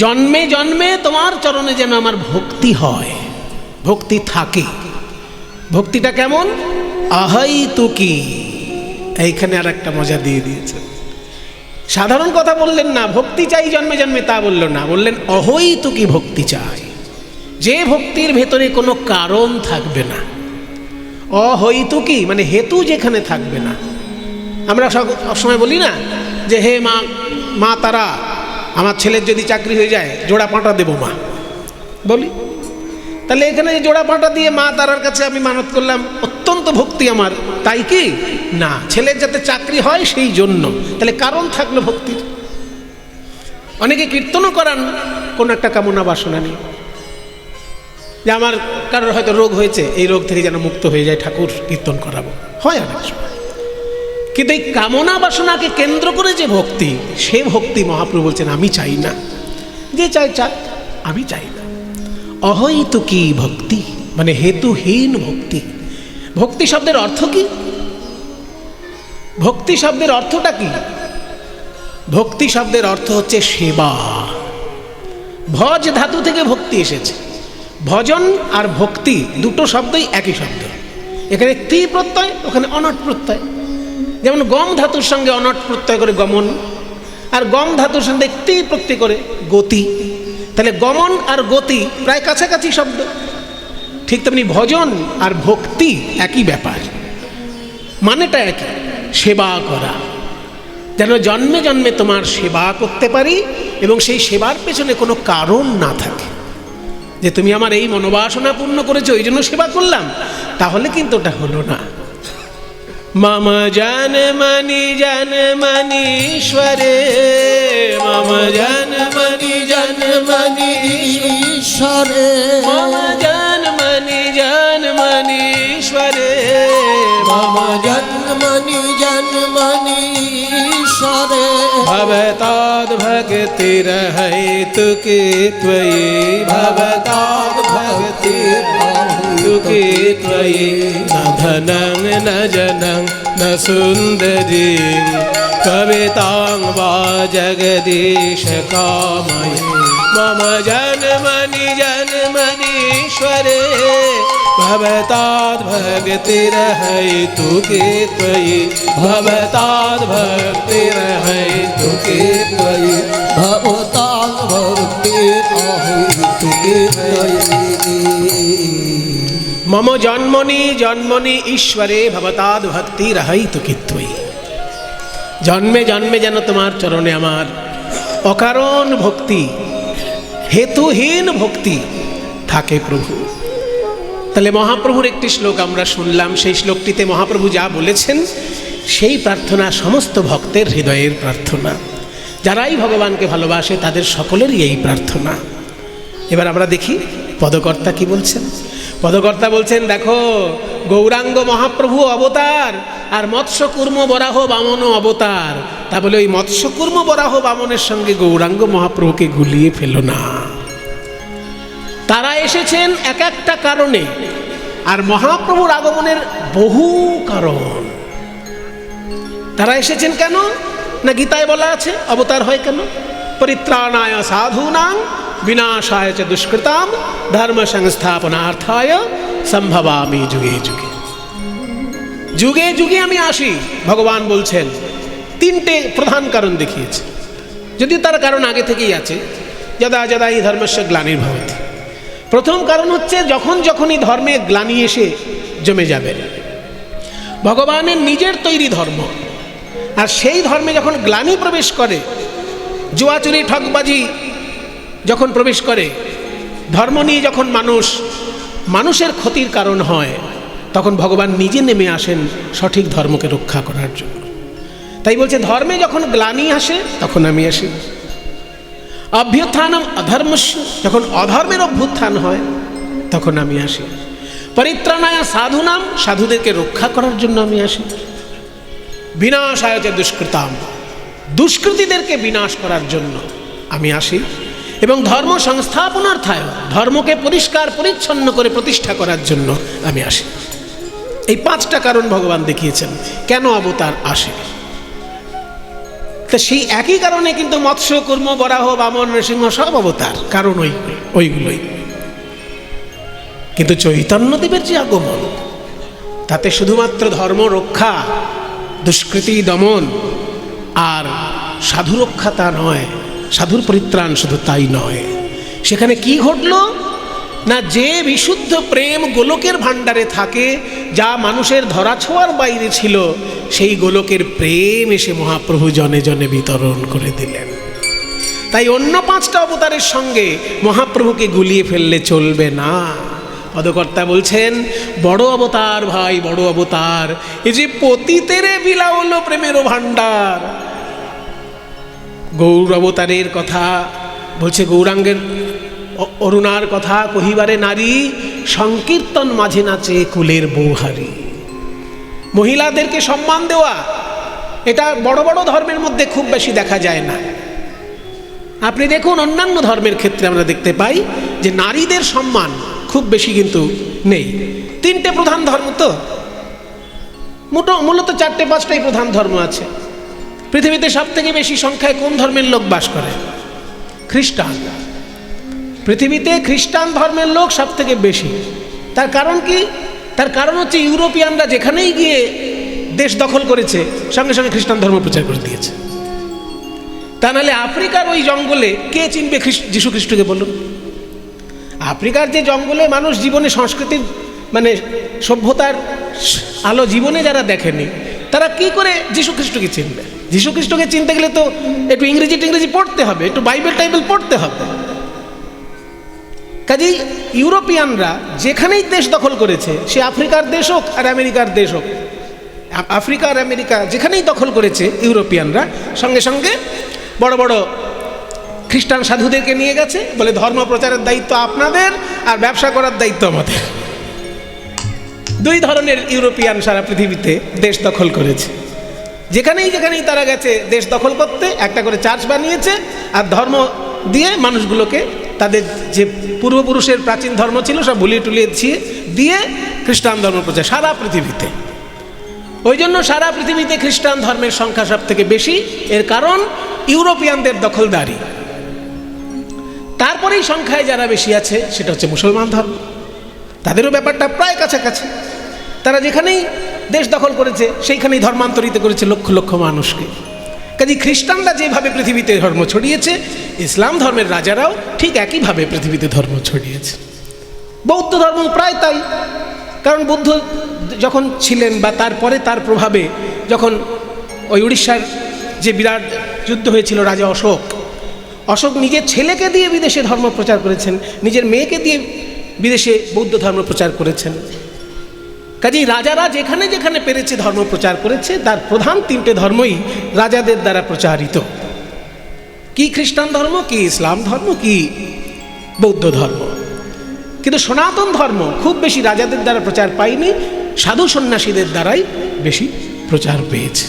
জন্মে জন্মে তোমার চরণে যেন আমার ভক্তি হয়, ভক্তি থাকে। ভক্তিটা কেমন? অহৈতুকী। এইখানে আর একটা মজা দিয়ে দিয়েছে। সাধারণ কথা বললেন না, ভক্তি চাই জন্মে জন্মে, তা বলল না, বললেন অহৈতুকী ভক্তি চাই, যে ভক্তির ভেতরে কোনো কারণ থাকবে না। অহৈতুকী মানে হেতু যেখানে থাকবে না। আমরা সবসময় বলি না যে হে মা, মা তারা, আমার ছেলের যদি চাকরি হয়ে যায় জোড়া পাঁটা দেবো মা, বলি। তাহলে এখানে যে জোড়া পাঁটা দিয়ে মা তারার কাছে আমি মানত করলাম, অত্যন্ত ভক্তি আমার, তাই কি না? ছেলের যাতে চাকরি হয় সেই জন্য। তাহলে কারণ থাকলো ভক্তির। অনেকে কীর্তনও করান কোনো একটা কামনা বাসনা নেই, যে আমার কারোর হয়তো রোগ হয়েছে, এই রোগ থেকে যেন মুক্ত হয়ে যায়, ঠাকুর কীর্তন করাবো, হয় অনেক সময়। কিন্তু এই কামনা বাসনাকে কেন্দ্র করে যে ভক্তি, সে ভক্তি মহাপ্রভু বলছেন আমি চাই না। যে চাই চাক, আমি চাই না। অহৈতুকী ভক্তি মানে হেতুহীন ভক্তি। ভক্তি শব্দের অর্থ কি? ভক্তি শব্দের অর্থটা কি? ভক্তি শব্দের অর্থ হচ্ছে সেবা। ভজ ধাতু থেকে ভক্তি এসেছে। ভজন আর ভক্তি দুটো শব্দই একই শব্দ। এখানে তি প্রত্যয়, ওখানে অনট প্রত্যয়। যেমন গম ধাতুর সঙ্গে অনট প্রত্যয় করে গমন, আর গম ধাতুর সঙ্গে তি প্রত্যয় করে গতি। তাহলে গমন আর গতি প্রায় কাছাকাছি শব্দ। ঠিক তেমনি ভজন আর ভক্তি একই ব্যাপার, মানেটা একই, সেবা করা। যেন জন্মে জন্মে তোমার সেবা করতে পারি এবং সেই সেবার পেছনে কোনো কারণ না থাকে, যে তুমি আমার এই মনোবাসনা পূর্ণ করেছো ওই জন্য সেবা করলাম, তাহলে কিন্তু ওটা হলো না। মম জনমনি জনমনীশ্বরে, মম জনমনি জনমনীশ্বরে, মম জনমনি জনমনীশ্বরে, মম জনমনি জনমনীশ্বরে, ভবতাদ ভক্তির হেতুকে ত্বয়ি, ভবতাদ ভক্তির হেতুকে ত্বয়ি, ন ধনং ন जनं न सुंदरी, कवितां वा जगदीश कामये, मम जन्मनि जन्मनीश्वरे, भवताद् भक्तिर्हेतुके त्वयि, भवताद् भक्तिर्हेतुके त्वयि, भवताद् भक्तिर्हेतुके त्वयि। मम जन्मनि जन्मनि ईश्वरे भवताद् भक्तिर्हेतुके त्वयि। जन्मे जन्मे যেন তোমার চরণে আমার অকারণ ভক্তি, হেতুহীন ভক্তি থাকে প্রভু। তাহলে মহাপ্রভুর একটি শ্লোক আমরা শুনলাম, সেই শ্লোকটিতে মহাপ্রভু যা বলেছেন সেই প্রার্থনা সমস্ত ভক্তের হৃদয়ের প্রার্থনা। যারাই ভগবানকে ভালোবাসে তাদের সকলেরই এই প্রার্থনা। এবার আমরা দেখি পদকর্তা কি বলছেন। পদকর্তা বলছেন, দেখো গৌরাঙ্গ মহাপ্রভু অবতার আর মৎস্যকূর্ম বরাহ বামন অবতার। তা বলে ওই মৎস্যকূর্ম বরাহ বামনের সঙ্গে গৌরাঙ্গ মহাপ্রভুকে গুলিয়ে ফেলো না। তারা এসেছেন এক একটা কারণে, আর মহাপ্রভুর আগমনের বহু কারণ। তারা এসেছেন কেন না, গীতায় বলা আছে অবতার হয় কেন, পরিত্রাণায় সাধূনাং বিনাশায় চ দুষ্কৃতাম ধর্ম সংস্থাপনার্থায় সম্ভবামি যুগে যুগে। যুগে যুগে আমি আসি, ভগবান বলছেন। তিনটে প্রধান কারণ দেখিয়েছে, যদিও তার কারণ আগে থেকেই আছে। যদা যদা এই ধর্মস্য গ্লানির্ভবতি। প্রথম কারণ হচ্ছে যখন যখনই ধর্মে গ্লানি এসে জমে যাবে, ভগবানের নিজের তৈরি ধর্ম, আর সেই ধর্মে যখন গ্লানি প্রবেশ করে, জুয়াচুরি ঠকবাজি যখন প্রবেশ করে, ধর্ম নিয়ে যখন মানুষের ক্ষতির কারণ হয়, তখন ভগবান নিজে নেমে আসেন সঠিক ধর্মকে রক্ষা করার জন্য। তাই বলছে ধর্মে যখন গ্লানি আসে তখন আমি আসি। অভ্যুত্থানম অধর্মস্য, যখন অধর্মের অভ্যুত্থান হয় তখন আমি আসি। পরিত্রাণায় সাধুনাম, সাধুদেরকে রক্ষা করার জন্য আমি আসি। বিনাশায় চ দুষ্কৃতাম, দুষ্কৃতীদেরকে বিনাশ করার জন্য আমি আসি। এবং ধর্ম সংস্থাপনার্থায়, ধর্মকে পরিষ্কার পরিচ্ছন্ন করে প্রতিষ্ঠা করার জন্য আমি আসি। এই পাঁচটা কারণ ভগবান দেখিয়েছেন কেন অবতার আসে। তা সেই একই কারণে কিন্তু মৎস্য কূর্ম বরাহ বামন নৃসিংহ সব অবতার, কারণ ওইগুলোই। কিন্তু চৈতন্যদেবের যে আগমন, তাতে শুধুমাত্র ধর্ম রক্ষা, দুষ্কৃতি দমন আর সাধু রক্ষা তা নয়, সাধুর পরিত্রাণ শুধু তাই নয়। সেখানে কি ঘটল না যে বিশুদ্ধ প্রেম গোলকের ভাণ্ডারে থাকে, যা মানুষের ধরাছোঁয়ার বাইরে ছিল, সেই গোলকের প্রেম এসে মহাপ্রভু জনে জনে বিতরণ করে দিলেন। তাই অন্য 5টা অবতারের সঙ্গে মহাপ্রভুকে গুলিয়ে ফেললে চলবে না। পদকর্তা বলছেন, বড় অবতার ভাই, বড় অবতার, এই যে পতিতেরে বিলাওল প্রেমের ভাণ্ডার। গৌর অবতারের কথা বলছে, গৌরাঙ্গের অরুণার কথা কহিবারে নারী, সংকীর্তন মাঝে নাচে কুলের বৌহারি। মহিলাদেরকে সম্মান দেওয়া, এটা বড় বড় ধর্মের মধ্যে খুব বেশি দেখা যায় না। আপনি দেখুন অন্যান্য ধর্মের ক্ষেত্রে আমরা দেখতে পাই যে নারীদের সম্মান খুব বেশি কিন্তু নেই। 3টে প্রধান ধর্ম তো, মূলত 4-5টাই প্রধান ধর্ম আছে। পৃথিবীতে সব থেকে বেশি সংখ্যায় কোন ধর্মের লোক বাস করে? খ্রিস্টান। পৃথিবীতে খ্রিস্টান ধর্মের লোক সব থেকে বেশি। তার কারণ কি? তার কারণ হচ্ছে ইউরোপিয়ানরা যেখানেই গিয়ে দেশ দখল করেছে, সঙ্গে সঙ্গে খ্রিস্টান ধর্ম প্রচার করে দিয়েছে। তা নাহলে আফ্রিকার ওই জঙ্গলে কে চিনবে যীশু খ্রিস্টকে বলুন? আফ্রিকার যে জঙ্গলে মানুষ জীবনে সংস্কৃতির মানে সভ্যতার আলো জীবনে যারা দেখেনি, তারা কি করে যীশু খ্রিস্টকে চিনবে? যীশু খ্রিস্টকে চিনতে গেলে তো একটু ইংরেজি পড়তে হবে, একটু বাইবেল পড়তে হবে। কাজেই ইউরোপিয়ানরা যেখানেই দেশ দখল করেছে, সে আফ্রিকার দেশ হোক আর আমেরিকার দেশ হোক, আফ্রিকা আর আমেরিকা যেখানেই দখল করেছে ইউরোপিয়ানরা, সঙ্গে সঙ্গে বড় বড় খ্রিস্টান সাধুদেরকে নিয়ে গেছে, বলে ধর্ম প্রচারের দায়িত্ব আপনাদের আর ব্যবসা করার দায়িত্ব আমাদের। 2 ধরনের ইউরোপিয়ান সারা পৃথিবীতে দেশ দখল করেছে। যেখানেই তারা গেছে দেশ দখল করতে, একটা করে চার্চ বানিয়েছে আর ধর্ম দিয়ে মানুষগুলোকে তাদের যে পূর্বপুরুষের প্রাচীন ধর্ম ছিল সব ভুলিয়ে টুলিয়ে দিয়ে খ্রিস্টান ধর্ম প্রচার সারা পৃথিবীতে। ওই জন্য সারা পৃথিবীতে খ্রিস্টান ধর্মের সংখ্যা সব থেকে বেশি। এর কারণ ইউরোপিয়ানদের দখলদারি। তারপরেই সংখ্যায় যারা বেশি আছে সেটা হচ্ছে মুসলমান ধর্ম। তাদেরও ব্যাপারটা প্রায় কাছাকাছি। তারা যেখানেই দেশ দখল করেছে সেইখানেই ধর্মান্তরিত করেছে লক্ষ লক্ষ মানুষকে। কাজে খ্রিস্টানরা যেভাবে পৃথিবীতে ধর্ম ছড়িয়েছে, ইসলাম ধর্মের রাজারাও ঠিক একইভাবে পৃথিবীতে ধর্ম ছড়িয়েছে। বৌদ্ধ ধর্ম প্রায় তাই। কারণ বুদ্ধ যখন ছিলেন বা তারপরে তার প্রভাবে যখন ওই উড়িষ্যার যে বিরাট যুদ্ধ হয়েছিল, রাজা অশোক নিজের ছেলেকে দিয়ে বিদেশে ধর্ম প্রচার করেছেন, নিজের মেয়েকে দিয়ে বিদেশে বৌদ্ধ ধর্ম প্রচার করেছেন। কাজেই রাজারা যেখানে যেখানে পেরেছে ধর্ম প্রচার করেছে। তার প্রধান 3টে ধর্মই রাজাদের দ্বারা প্রচারিত। কি খ্রিস্টান ধর্ম, কি ইসলাম ধর্ম, কি বৌদ্ধ ধর্ম। কিন্তু সনাতন ধর্ম খুব বেশি রাজাদের দ্বারা প্রচার পায়নি, সাধু সন্ন্যাসীদের দ্বারাই বেশি প্রচার পেয়েছে।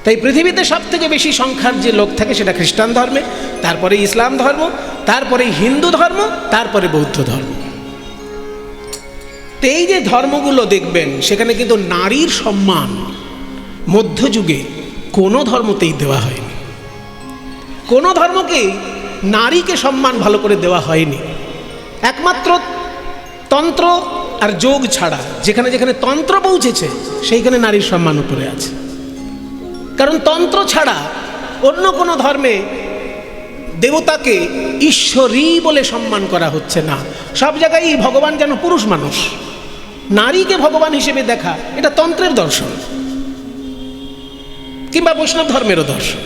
তাই পৃথিবীতে সব থেকে বেশি সংখ্যার যে লোক থাকে সেটা খ্রিস্টান ধর্মে, তারপরে ইসলাম ধর্ম, তারপরে হিন্দু ধর্ম, তারপরে বৌদ্ধ ধর্ম। তো এই যে ধর্মগুলো দেখবেন, সেখানে কিন্তু নারীর সম্মান মধ্যযুগে কোনো ধর্মতেই দেওয়া হয়নি। কোনো ধর্মকেই নারীকে সম্মান ভালো করে দেওয়া হয়নি। একমাত্র তন্ত্র আর যোগ ছাড়া যেখানে যেখানে তন্ত্র পৌঁছেছে সেইখানে নারীর সম্মান উপরে আছে। কারণ তন্ত্র ছাড়া অন্য কোনো ধর্মে দেবতাকে ঈশ্বরী বলে সম্মান করা হচ্ছে না। সব জায়গায় ভগবান যেন পুরুষ মানুষ, নারীকে ভগবান হিসেবে দেখা, এটা তন্ত্রের দর্শন কিংবা বৈষ্ণব ধর্মেরও দর্শন।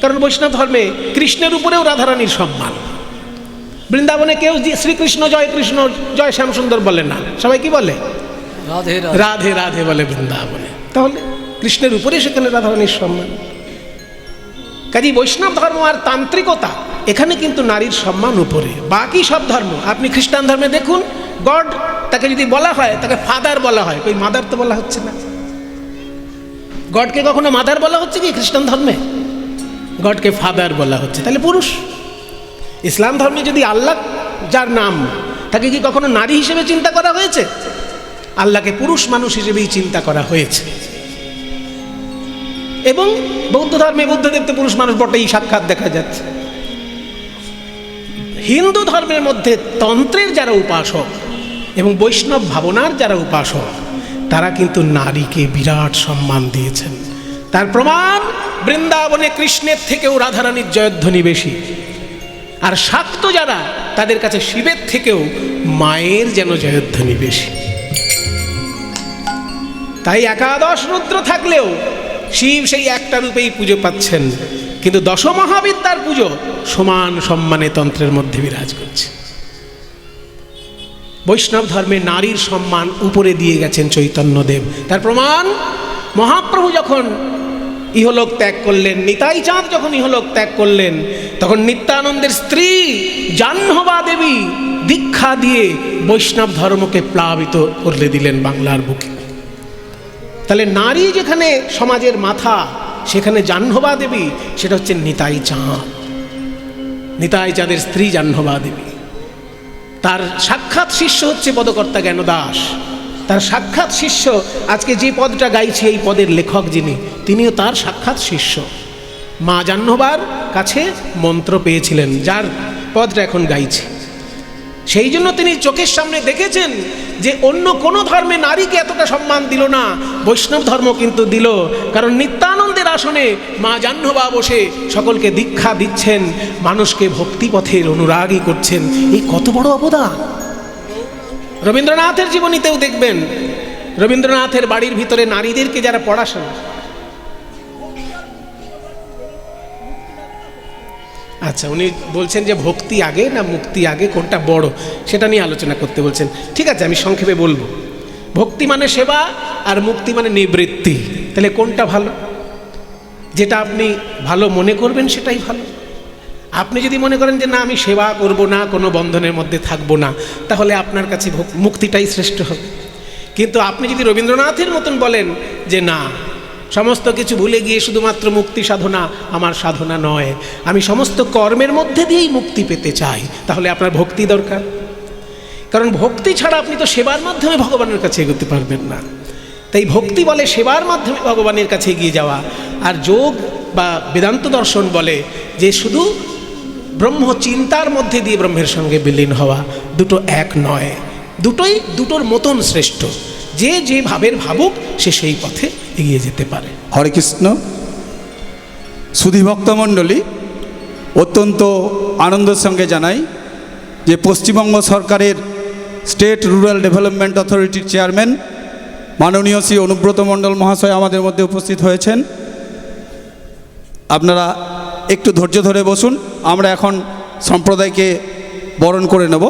কারণ বৈষ্ণব ধর্মে কৃষ্ণের উপরেও রাধারানীর সম্মান। বৃন্দাবনে কেউ শ্রীকৃষ্ণ জয় কৃষ্ণ জয় শ্যামসুন্দর বলে না, সবাই কি বলে? রাধে রাধে রাধে বলে বৃন্দাবনে। তাহলে কৃষ্ণের উপরে সেখানে রাধারানীর সম্মান। কাজেই বৈষ্ণব ধর্ম আর তান্ত্রিকতা, এখানে কিন্তু নারীর সম্মান উপরে। বাকি সব ধর্ম, আপনি খ্রিস্টান ধর্মে দেখুন, গড তাকে যদি বলা হয় তাকে ফাদার বলা হয়, ওই মাদার তো বলা হচ্ছে না। গডকে কখনো মাদার বলা হচ্ছে কি খ্রিস্টান ধর্মে? গডকে ফাদার বলা হচ্ছে, তাহলে পুরুষ। ইসলাম ধর্মে যদি আল্লাহ যার নাম, তাকে কি কখনো নারী হিসেবে চিন্তা করা হয়েছে? আল্লাহকে পুরুষ মানুষ হিসেবেই চিন্তা করা হয়েছে। এবং বৌদ্ধ ধর্মে বুদ্ধদেব তো পুরুষ মানুষ বটেই, সাক্ষাৎ দেখা যাচ্ছে। হিন্দু ধর্মের মধ্যে তন্ত্রের যারা উপাসক এবং বৈষ্ণব ভাবনার যারা উপাসক, তারা কিন্তু নারীকে বিরাট সম্মান দিয়েছেন। তার প্রমাণ বৃন্দাবনে কৃষ্ণের থেকেও রাধারানীর জয়ধ্বনি বেশি। আর শাক্ত যারা, তাদের কাছে শিবের থেকেও মায়ের যেন জয়ধ্বনি বেশি। তাই একাদশ রুদ্র থাকলেও শিব সেই একটা রূপেই পুজো পাচ্ছেন, কিন্তু দশ মহাবিদ্যার পুজো সমান সম্মানে তন্ত্রের মধ্যে বিরাজ করছে। বৈষ্ণব ধর্মে নারীর সম্মান উপরে দিয়ে গেছেন চৈতন্যদেব। তার প্রমাণ, মহাপ্রভু যখন ইহলোক ত্যাগ করলেন, নিতাই চাঁদ যখন ইহলোক ত্যাগ করলেন, তখন নিত্যানন্দের স্ত্রী জাহ্নবা দেবী দীক্ষা দিয়ে বৈষ্ণব ধর্মকে প্লাবিত করে দিলেন বাংলার বুকে। তাহলে নারী যেখানে সমাজের মাথা, সেখানে জাহ্নবা দেবী, সেটা হচ্ছে নিতাই চাঁদ। নিতাই চাঁদের স্ত্রী জাহ্নবা দেবী, তার সাক্ষাৎ শিষ্য হচ্ছে পদকর্তা জ্ঞানদাস। তার সাক্ষাৎ শিষ্য, আজকে যে পদটা গাইছে এই পদের লেখক যিনি, তিনিও তার সাক্ষাৎ শিষ্য। মা জাহ্নবার কাছে মন্ত্র পেয়েছিলেন, যার পদটা এখন গাইছে। সেই জন্য তিনি চোখের সামনে দেখেছেন যে অন্য কোনো ধর্মে নারীকে এতটা সম্মান দিল না, বৈষ্ণব ধর্ম কিন্তু দিল। কারণ নিত্যানন্দের আসনে মা জাহ্নবা বসে সকলকে দীক্ষা দিচ্ছেন, মানুষকে ভক্তিপথের অনুরাগী করছেন। এই কত বড় অবদান! রবীন্দ্রনাথের জীবনীতেও দেখবেন, রবীন্দ্রনাথের বাড়ির ভিতরে নারীদেরকে যারা পড়াশোনা, আচ্ছা, উনি বলছেন যে ভক্তি আগে না মুক্তি আগে, কোনটা বড়, সেটা নিয়ে আলোচনা করতে বলছেন। ঠিক আছে, আমি সংক্ষেপে বলবো। ভক্তি মানে সেবা, আর মুক্তি মানে নিবৃত্তি। তাহলে কোনটা ভালো? যেটা আপনি ভালো মনে করবেন সেটাই ভালো। আপনি যদি মনে করেন যে না, আমি সেবা করব না, কোনো বন্ধনের মধ্যে থাকবো না, তাহলে আপনার কাছে মুক্তিটাই শ্রেষ্ঠ হবে। কিন্তু আপনি যদি রবীন্দ্রনাথের মতন বলেন যে না, সমস্ত কিছু ভুলে গিয়ে শুধুমাত্র মুক্তি সাধনা আমার সাধনা নয়, আমি সমস্ত কর্মের মধ্যে দিয়েই মুক্তি পেতে চাই, তাহলে আপনার ভক্তি দরকার। কারণ ভক্তি ছাড়া আপনি তো সেবার মাধ্যমে ভগবানের কাছে এগোতে পারবেন না। তাই ভক্তি বলে সেবার মাধ্যমে ভগবানের কাছে এগিয়ে যাওয়া। আর যোগ বা বেদান্ত দর্শন বলে যে শুধু ব্রহ্ম চিন্তার মধ্যে দিয়ে ব্রহ্মের সঙ্গে বিলীন হওয়া। দুটো এক নয়, দুটোই দুটোর মতন শ্রেষ্ঠ। যে যে ভাবের ভাবুক সে সেই পথে এগিয়ে যেতে পারে। হরে কৃষ্ণ। সুধী ভক্তমণ্ডলী, অত্যন্ত আনন্দের সঙ্গে জানাই যে পশ্চিমবঙ্গ সরকারের স্টেট রুরাল ডেভেলপমেন্ট অথরিটির চেয়ারম্যান মাননীয় শ্রী অনুব্রত মণ্ডল মহাশয় আমাদের মধ্যে উপস্থিত হয়েছেন। আপনারা একটু ধৈর্য ধরে বসুন, আমরা এখন সম্প্রদায়কে বরণ করে নেব।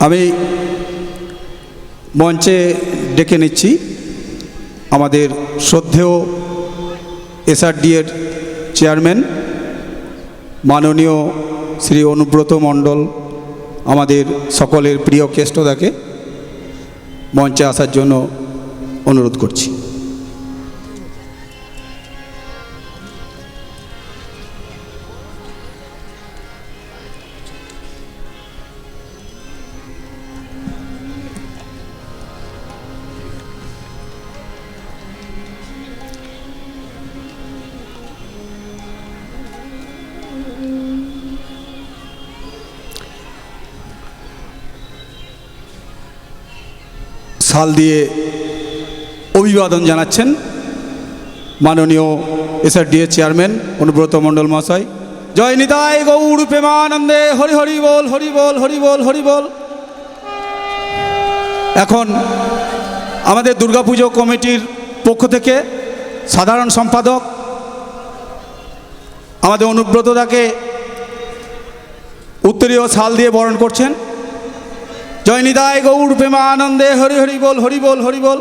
আমি মঞ্চে ডেকে নিচ্ছি আমাদের শ্রদ্ধেয় এসআরডি এর চেয়ারম্যান মাননীয় শ্রী অনুব্রত মণ্ডল, আমাদের সকলের প্রিয় কেষ্টদাকে মঞ্চে আসার জন্য অনুরোধ করছি। শাল দিয়ে অভিবাদন জানাচ্ছেন মাননীয় এসআরডিএ চেয়ারম্যান অনুব্রত মণ্ডল মহাশয়। জয় নিতাই গৌর প্রেমানন্দে, হরি হরি বল, হরি বল, হরি বল, হরি বল। এখন আমাদের দুর্গাপুজো কমিটির পক্ষ থেকে সাধারণ সম্পাদক আমাদের অনুব্রতদাকে উত্তরীয় শাল দিয়ে বরণ করছেন। জয় নিতাই গৌর প্রেমানন্দে, হরি হরি বল, হরি বল, হরি বল।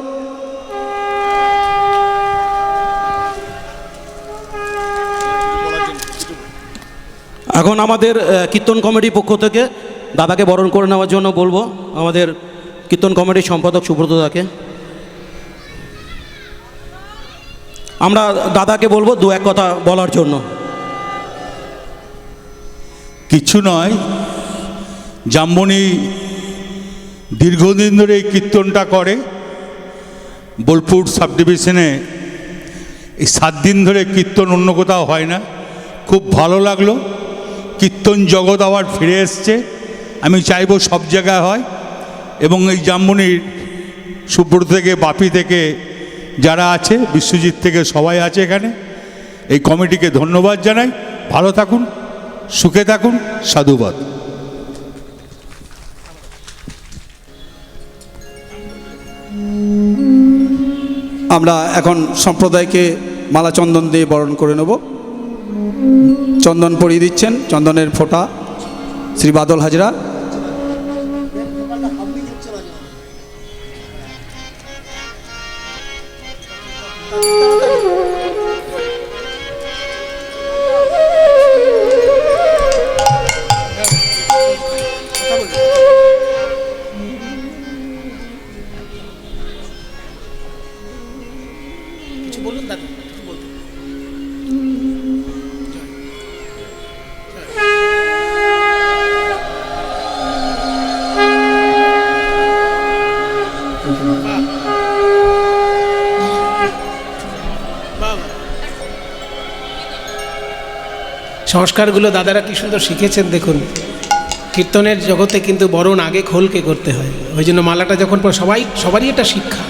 এখন আমাদের কীর্তন কমিটির পক্ষ থেকে দাদাকে বরণ করে নেওয়ার জন্য বলবো আমাদের কীর্তন কমিটির সম্পাদক সুব্রতদাকে। আমরা দাদাকে বলবো দু এক কথা বলার জন্য। কিছু নয়, জামবনি দীর্ঘদিন ধরে এই কীর্তনটা করে। বোলপুর সাব ডিভিশনে এই 7 দিন ধরে কীর্তন অন্য কোথাও হয় না। খুব ভালো লাগলো, কীর্তন জগৎ আবার ফিরে এসছে। আমি চাইবো সব জায়গায় হয়, এবং এই জামবনির সুব্রত থেকে, বাপি থেকে যারা আছে, বিশ্বজিৎ থেকে সবাই আছে এখানে। এই কমিটিকে ধন্যবাদ জানাই। ভালো থাকুন, সুখে থাকুন, সাধুবাদ। আমরা এখন সম্প্রদায়কে মালা চন্দন দিয়ে বরণ করে নেব। চন্দন পরিয়ে দিচ্ছেন, চন্দনের ফোঁটা শ্রী বাদল হাজরা। সংস্কারগুলো দাদারা কি সুন্দর শিখেছেন দেখুন। কীর্তনের জগতে কিন্তু বরণ আগে খোলকে করতে হয়, ওই জন্য মালাটা যখন সবারই এটা শিক্ষা।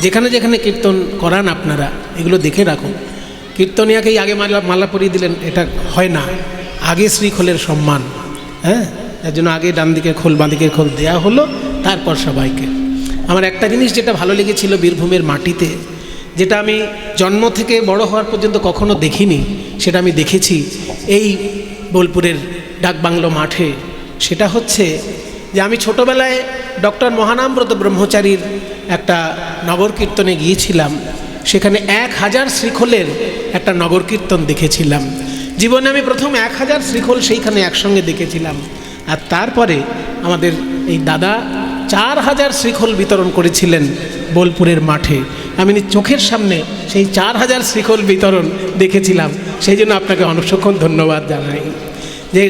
যেখানে যেখানে কীর্তন করান আপনারা এগুলো দেখে রাখুন। কীর্তনিয়াকেই আগে মালা পরিয়ে দিলেন, এটা হয় না। আগে শ্রীখোলের সম্মান, হ্যাঁ, তার জন্য আগে ডান দিকের খোল বাঁ দিকের খোল দেওয়া হলো, তারপর সবাইকে। আমার একটা জিনিস যেটা ভালো লেগেছিল বীরভূমের মাটিতে, যেটা আমি জন্ম থেকে বড় হওয়ার পর্যন্ত কখনো দেখিনি, সেটা আমি দেখেছি এই বোলপুরের ডাকবাংলো মাঠে। সেটা হচ্ছে যে আমি ছোটোবেলায় ডক্টর মহানামব্রত ব্রহ্মচারীর একটা নগর কীর্তনে গিয়েছিলাম। সেখানে 1000 শ্রীখোলের একটা নগর কীর্তন দেখেছিলাম। জীবনে আমি প্রথম 1000 শ্রীখোল সেইখানে একসঙ্গে দেখেছিলাম। আর তারপরে আমাদের এই দাদা 4000 শ্রীখোল বিতরণ করেছিলেন বোলপুরের মাঠে। আমি চোখের সামনে সেই 4000 শ্রীখোল বিতরণ দেখেছিলাম। সেই জন্য আপনাকে অনেক ধন্যবাদ জানাই যে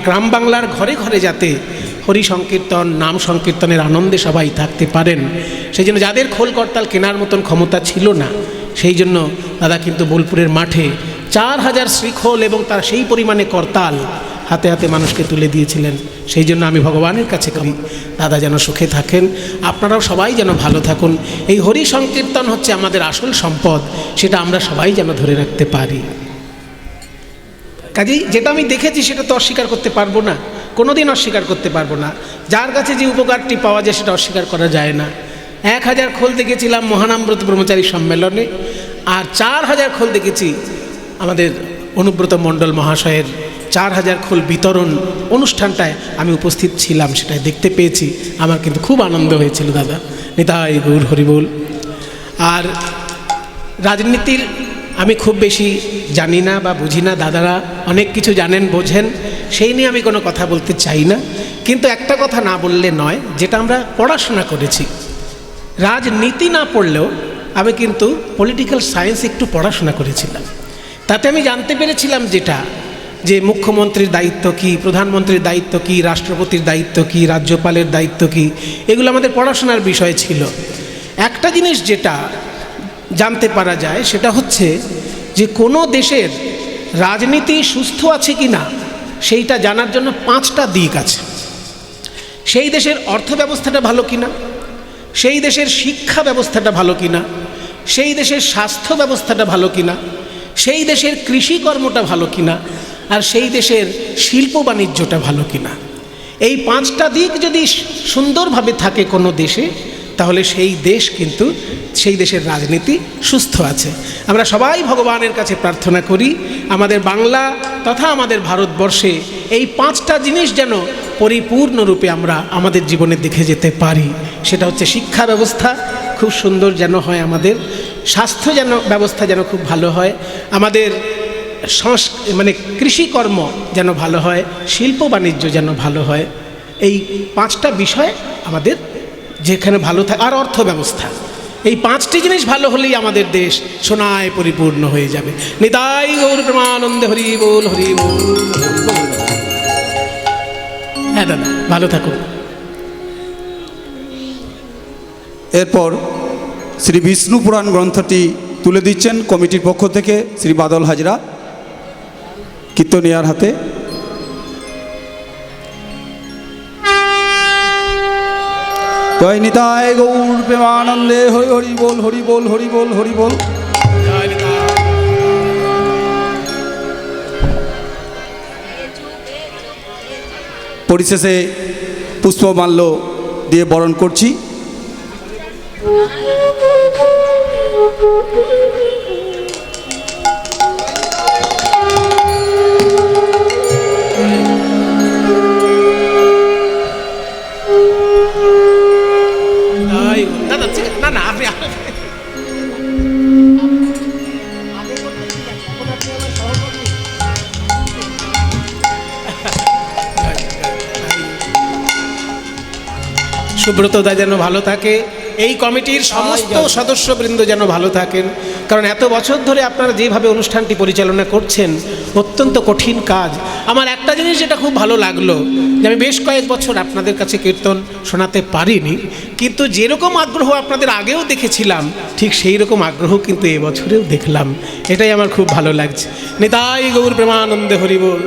গ্রাম বাংলার ঘরে ঘরে যাতে হরি সংকীর্তন, নাম সংকীর্তনের আনন্দে সবাই থাকতে পারেন। সেই জন্য যাদের খোল করতাল কেনার মতন ক্ষমতা ছিল না, সেই জন্য দাদা কিন্তু বোলপুরের মাঠে 4000 শ্রীখোল এবং তার সেই পরিমাণে করতাল হাতে হাতে মানুষকে তুলে দিয়েছিলেন। সেই জন্য আমি ভগবানের কাছে করি দাদা যেন সুখে থাকেন, আপনারাও সবাই যেন ভালো থাকুন। এই হরি সংকীর্তন হচ্ছে আমাদের আসল সম্পদ, সেটা আমরা সবাই যেন ধরে রাখতে পারি। কাজেই যেটা আমি দেখেছি সেটা তো অস্বীকার করতে পারবো না, কোনোদিন অস্বীকার করতে পারবো না। যার কাছে যে উপকারটি পাওয়া যায় সেটা অস্বীকার করা যায় না। 1000 খোল দেখেছিলাম মহানামব্রত ব্রহ্মচারী সম্মেলনে, আর 4000 খোল দেখেছি আমাদের অনুব্রত মণ্ডল মহাশয়ের 4000 খোল বিতরণ অনুষ্ঠানটায় আমি উপস্থিত ছিলাম, সেটাই দেখতে পেয়েছি। আমার কিন্তু খুব আনন্দ হয়েছিল দাদা। নিতাই গৌর হরিবোল। আর রাজনীতির আমি খুব বেশি জানি না বা বুঝি না, দাদারা অনেক কিছু জানেন বোঝেন, সেই নিয়ে আমি কোনো কথা বলতে চাই না। কিন্তু একটা কথা না বললে নয়, যেটা আমরা পড়াশোনা করেছি, রাজনীতি না পড়লেও আমি কিন্তু পলিটিক্যাল সায়েন্স একটু পড়াশোনা করেছিলাম। তাতে আমি জানতে পেরেছিলাম যেটা, যে মুখ্যমন্ত্রীর দায়িত্ব কী, প্রধানমন্ত্রীর দায়িত্ব কী, রাষ্ট্রপতির দায়িত্ব কী, রাজ্যপালের দায়িত্ব কী, এগুলো আমাদের পড়াশোনার বিষয় ছিল। একটা জিনিস যেটা জানতে পারা যায় সেটা হচ্ছে যে কোনো দেশের রাজনীতি সুস্থ আছে কি না সেইটা জানার জন্য 5টা দিক আছে। সেই দেশের অর্থ ব্যবস্থাটা ভালো কিনা, সেই দেশের শিক্ষা ব্যবস্থাটা ভালো কিনা, সেই দেশের স্বাস্থ্য ব্যবস্থাটা ভালো কিনা, সেই দেশের কৃষিকর্মটা ভালো কিনা, আর সেই দেশের শিল্প বাণিজ্যটা ভালো কিনা। এই 5টা দিক যদি সুন্দরভাবে থাকে কোনো দেশে, তাহলে সেই দেশ কিন্তু সেই দেশের রাজনীতি সুস্থ আছে। আমরা সবাই ভগবানের কাছে প্রার্থনা করি আমাদের বাংলা তথা আমাদের ভারতবর্ষে এই 5টা জিনিস যেন পরিপূর্ণরূপে আমরা আমাদের জীবনে দেখে যেতে পারি। সেটা হচ্ছে শিক্ষা ব্যবস্থা খুব সুন্দর যেন হয়, আমাদের স্বাস্থ্য যেন ব্যবস্থা যেন খুব ভালো হয়, আমাদের কৃষিকর্ম যেন ভালো হয়, শিল্প বাণিজ্য যেন ভালো হয়। এই 5টা বিষয় আমাদের যেখানে ভালো থাকে, আর অর্থ ব্যবস্থা, এই 5টি জিনিস ভালো হলেই আমাদের দেশ সোনায় পরিপূর্ণ হয়ে যাবে। নিতাই গৌর প্রেমানন্দে হরি বল হরি বল। হ্যাঁ দাদা, ভালো থাকুন। এরপর শ্রী বিষ্ণু পুরাণ গ্রন্থটি তুলে দিচ্ছেন কমিটির পক্ষ থেকে শ্রী বাদল হাজরা কীর্তনিয়ার হাতে। জয় নিতাই গৌর প্রেমানন্দে, হরি হরি বল, হরি বল, হরি বল, হরি বল। পরিশেষে পুষ্পমাল্য দিয়ে বরণ করছি। দাদা না না, আপনি সুব্রতদা যেন ভালো থাকে, এই কমিটির সমস্ত সদস্যবৃন্দ যেন ভালো থাকেন, কারণ এত বছর ধরে আপনারা যেভাবে অনুষ্ঠানটি পরিচালনা করছেন অত্যন্ত কঠিন কাজ। আমার একটা জিনিস যেটা খুব ভালো লাগলো, যে আমি বেশ কয়েক বছর আপনাদের কাছে কীর্তন শোনাতে পারিনি, কিন্তু যেরকম আগ্রহ আপনাদের আগেও দেখেছিলাম ঠিক সেই রকম আগ্রহ কিন্তু এবছরেও দেখলাম। এটাই আমার খুব ভালো লাগছে। নিতাই গৌর প্রেমানন্দে হরি বল।